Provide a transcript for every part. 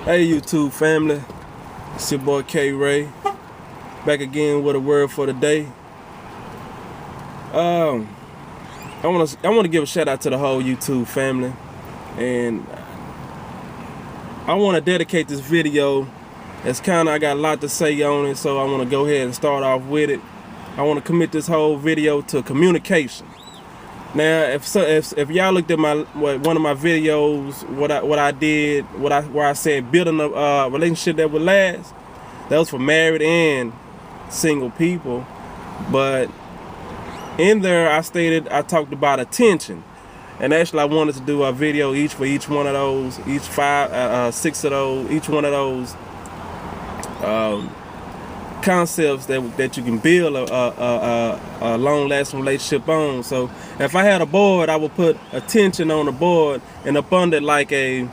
Hey YouTube family, it's your boy K Ray, back again with a word for the day. I want to give a shout out to the whole YouTube family, and I want to dedicate this video. I got a lot to say on it, so I want to go ahead and start off with it. I want to commit this whole video to communication. Now, if y'all looked at one of my videos, where I said building a relationship that would last, that was for married and single people. But in there, I talked about attention, and actually I wanted to do a video for each one of those, six of those, each one of those concepts that you can build a long-lasting relationship on. So if I had a board, I would put attention on the board, and up under it like a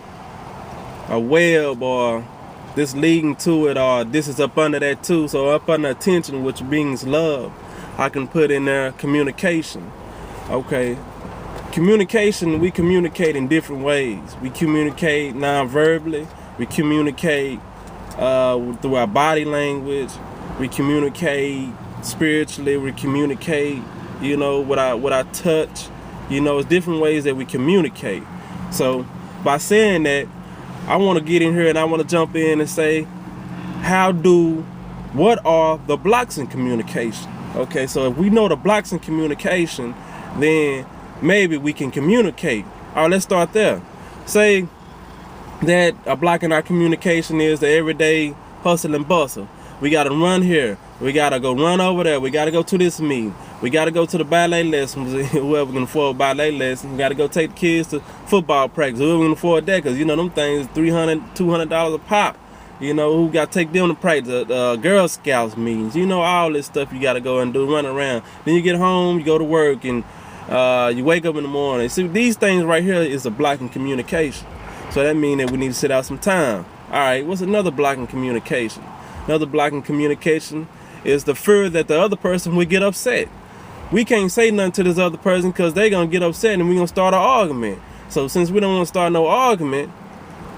web, or this leading to it, or this is up under that too. So up under attention, which means love, I can put in there communication. Okay, communication, we communicate in different ways. We communicate non-verbally, we communicate through our body language, we communicate spiritually, we communicate, with our touch. It's different ways that we communicate. So by saying that, I want to get in here and I want to jump in and say, what are the blocks in communication? Okay, so if we know the blocks in communication, then maybe we can communicate. All right, let's start there. Say that a block in our communication is the everyday hustle and bustle. We gotta run here, we gotta go run over there, we gotta go to this meeting, we gotta go to the ballet lessons, whoever can afford ballet lessons, we gotta go take the kids to football practice, whoever can afford that, because them things $300, $200 a pop. Who got to take them to practice, Girl Scouts meetings, all this stuff you gotta go and do, run around. Then you get home, you go to work, and you wake up in the morning. See, these things right here is a block in communication. So that means that we need to sit out some time. All right, what's another block in communication? Another block in communication is the fear that the other person will get upset. We can't say nothing to this other person because they're going to get upset and we're going to start an argument. So since we don't want to start no argument,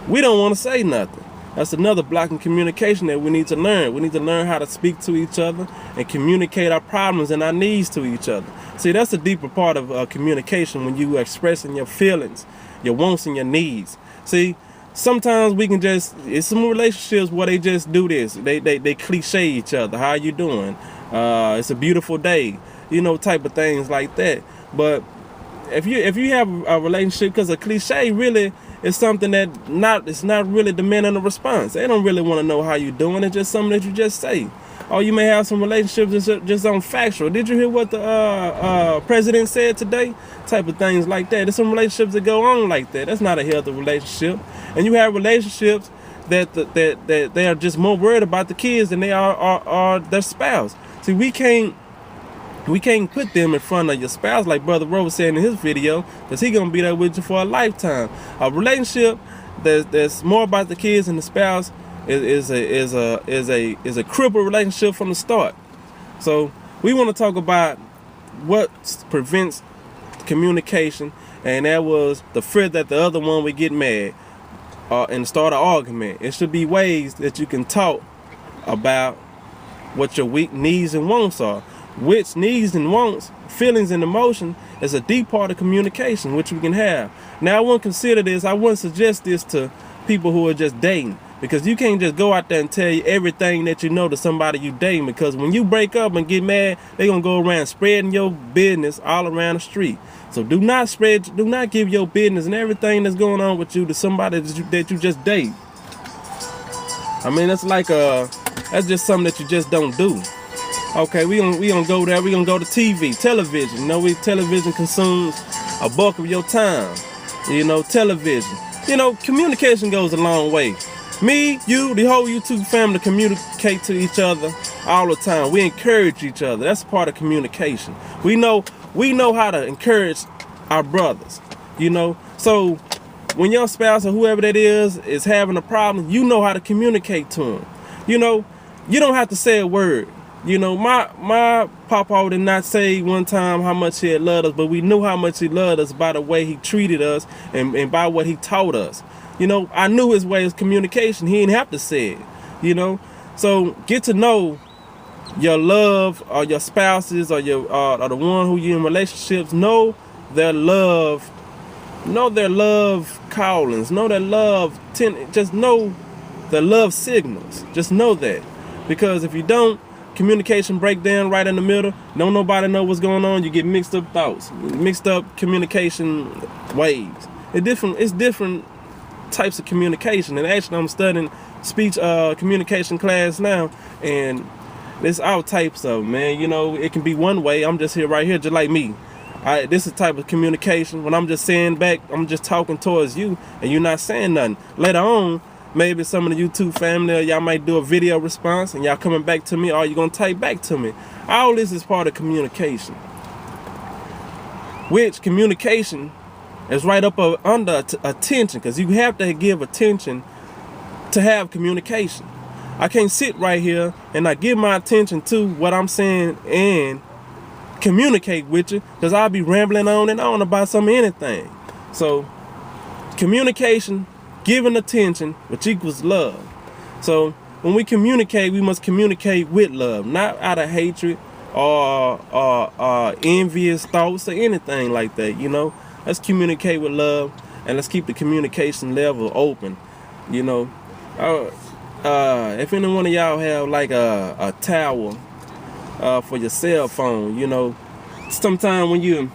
we don't want to say nothing. That's another block in communication that we need to learn. We need to learn how to speak to each other and communicate our problems and our needs to each other. See, that's a deeper part of communication, when you expressing your feelings, your wants and your needs. See, sometimes it's some relationships where they just do this. They cliche each other. How you doing? It's a beautiful day. Type of things like that. But if you have a relationship, because a cliche really is something that it's not really demanding a response. They don't really want to know how you doing. It's just something that you just say. Or you may have some relationships that's just on factual. Did you hear what the president said today? Type of things like that. There's some relationships that go on like that. That's not a healthy relationship. And you have relationships that they are just more worried about the kids than they are their spouse. See, we can't put them in front of your spouse, like Brother Roe was saying in his video, because he's gonna be there with you for a lifetime. A relationship that's more about the kids and the spouse is a crippled relationship from the start. So we want to talk about what prevents communication, and that was the fear that the other one would get mad and start an argument. It should be ways that you can talk about what your weak needs and wants are. Which needs and wants, feelings and emotion is a deep part of communication, which we can have. Now, I wouldn't suggest this to people who are just dating, because you can't just go out there and tell you everything that you know to somebody you dating, because when you break up and get mad, they're gonna go around spreading your business all around the street. So do not give your business and everything that's going on with you to somebody that you just date. I mean, that's just something that you just don't do. Okay, we gonna go there. We gonna go to television. Television consumes a bulk of your time. Television. Communication goes a long way. Me, you, the whole YouTube family communicate to each other all the time. We encourage each other. That's part of communication. We know how to encourage our brothers. So when your spouse or whoever that is having a problem, you know how to communicate to them. You don't have to say a word. My papa did not say one time how much he had loved us, but we knew how much he loved us by the way he treated us and by what he taught us. You know, I knew his way of communication. He didn't have to say it, you know. So get to know your love or your spouses or your or the one who you're in relationships. Know their love callings, know their love just know the love signals. Just know that. Because if you don't, communication break down right in the middle. Don't nobody know what's going on. You get mixed up thoughts, mixed up communication waves. It's different types of communication. And actually I'm studying speech communication class now, and there's all types of, man. You know, it can be one way. I'm just here right here, just like me. This is the type of communication. When I'm just saying back, I'm just talking towards you and you're not saying nothing. Later on, maybe some of the YouTube family, y'all might do a video response and y'all coming back to me, or you're gonna type back to me. All this is part of communication. Which communication is right up under attention, because you have to give attention to have communication. I can't sit right here and not give my attention to what I'm saying and communicate with you, because I'll be rambling on and on about anything. So communication, giving attention, which equals love. So when we communicate, we must communicate with love, not out of hatred or envious thoughts or anything like that. You know, let's communicate with love, and let's keep the communication level open. You know, if any one of y'all have like a tower for your cell phone, you know, sometimes when you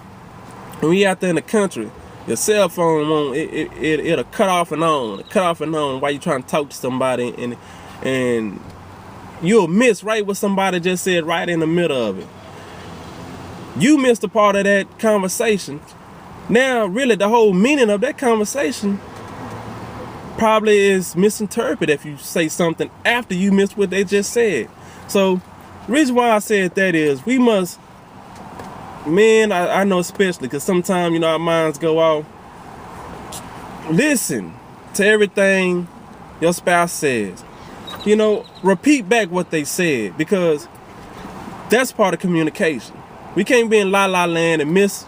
out there in the country, your cell phone won't, it'll cut off and on while you're trying to talk to somebody, and you'll miss right what somebody just said right in the middle of it. You missed a part of that conversation. Now, really, the whole meaning of that conversation probably is misinterpreted if you say something after you missed what they just said. So, the reason why I said that is we must, men, I know especially, because sometimes, you know, our minds go off. Listen to everything your spouse says. You know, repeat back what they said, because that's part of communication. We can't be in la-la land and miss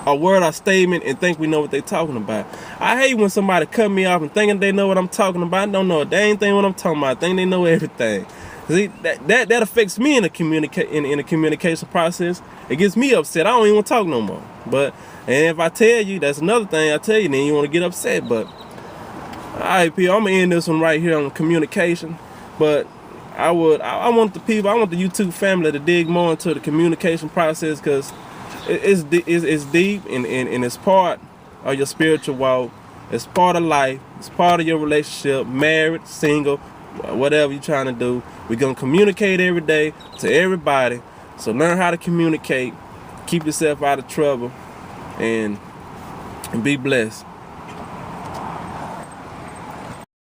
a word or statement and think we know what they're talking about. I hate when somebody cut me off and thinking they know what I'm talking about. I don't know a dang thing what I'm talking about. I think they know everything. See, that affects me in the communication process. It gets me upset. I don't even want to talk no more. But, and if I tell you, that's another thing I tell you, then you want to get upset. But, all right, people, I'm going to end this one right here on communication. But I want the YouTube family to dig more into the communication process, because it's deep and it's part of your spiritual walk. It's part of life. It's part of your relationship, married, single, whatever you're trying to do. We're going to communicate every day to everybody. So learn how to communicate. Keep yourself out of trouble. And be blessed.